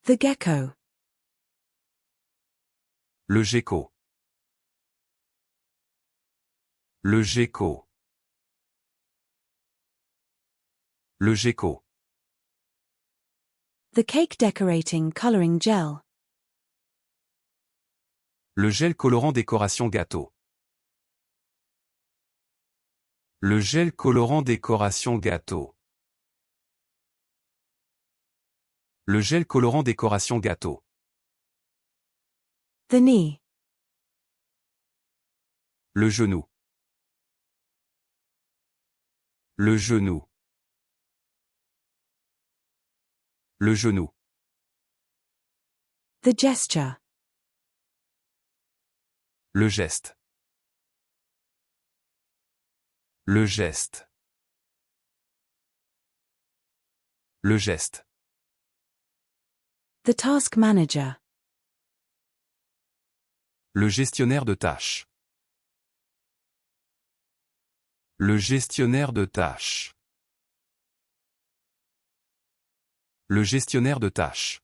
The gecko. Le gecko. Le gecko. Le gecko. The cake decorating coloring gel. Le gel colorant décoration gâteau. Le gel colorant décoration gâteau. Le gel colorant décoration gâteau. The knee. Le genou. Le genou. Le genou. The gesture. Le geste. Le geste. Le geste. The task manager. Le gestionnaire de tâches. Le gestionnaire de tâches. Le gestionnaire de tâches.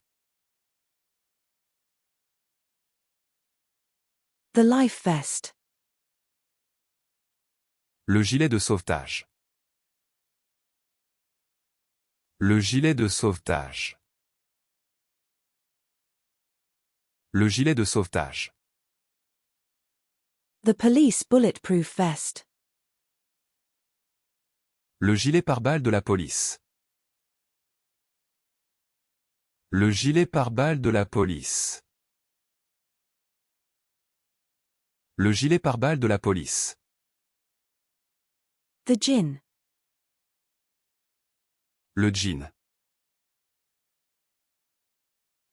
The life vest. Le gilet de sauvetage. Le gilet de sauvetage. Le gilet de sauvetage. The police bulletproof vest. Le gilet pare-balles de la police. Le gilet pare-balles de la police. Le gilet pare-balles de la police. The gin. Le jean.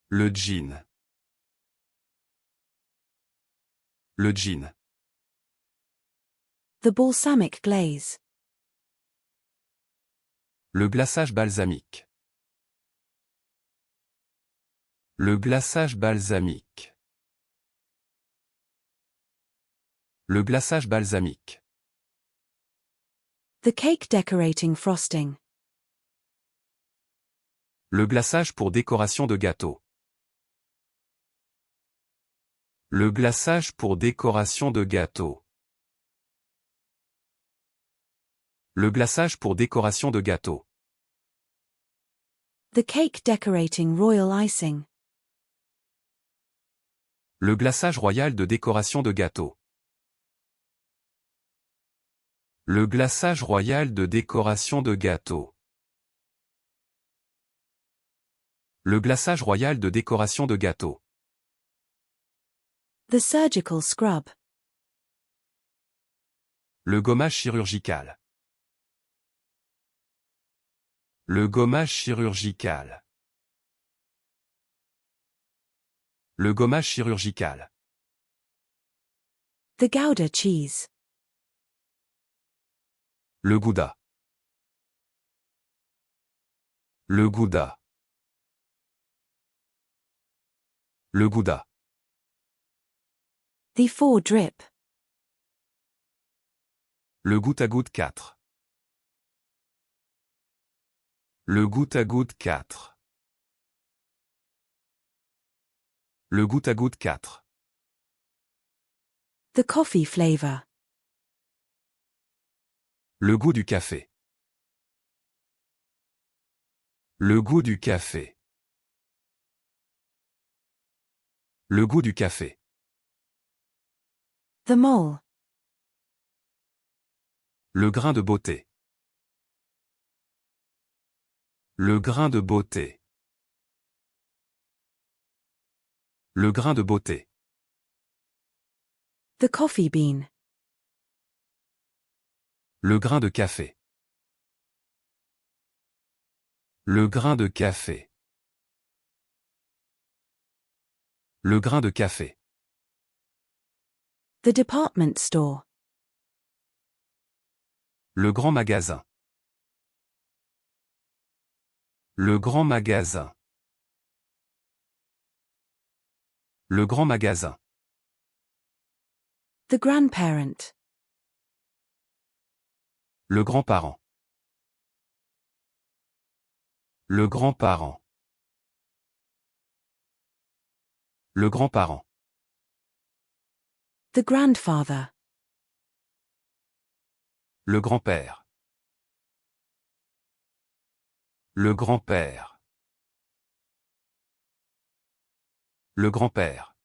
Le jean. Le jean. The balsamic glaze. Le glaçage balsamique. Le glaçage balsamique. Le glaçage balsamique. The cake decorating frosting. Le glaçage pour décoration de gâteau. Le glaçage pour décoration de gâteau. Le glaçage pour décoration de gâteau. The cake decorating royal icing. Le glaçage royal de décoration de gâteau. Le glaçage royal de décoration de gâteau. Le glaçage royal de décoration de gâteau. The surgical scrub. Le gommage chirurgical. Le gommage chirurgical. Le gommage chirurgical. The Gouda cheese. Le gouda. Le gouda. Le gouda. The four drip. Le goutte à goutte 4. Le goutte à goutte 4. Le goutte à goutte 4. The coffee flavor. Le goût du café. Le goût du café. Le goût du café. The mole. Le grain de beauté. Le grain de beauté. Le grain de beauté. The coffee bean. Le grain de café. Le grain de café. Le grain de café. The department store. Le grand magasin. Le grand magasin. Le grand magasin. The grandparent. Le grand-parent. Le grand-parent. Le grand-parent. The grandfather. Le grand-père. Le grand-père. Le grand-père.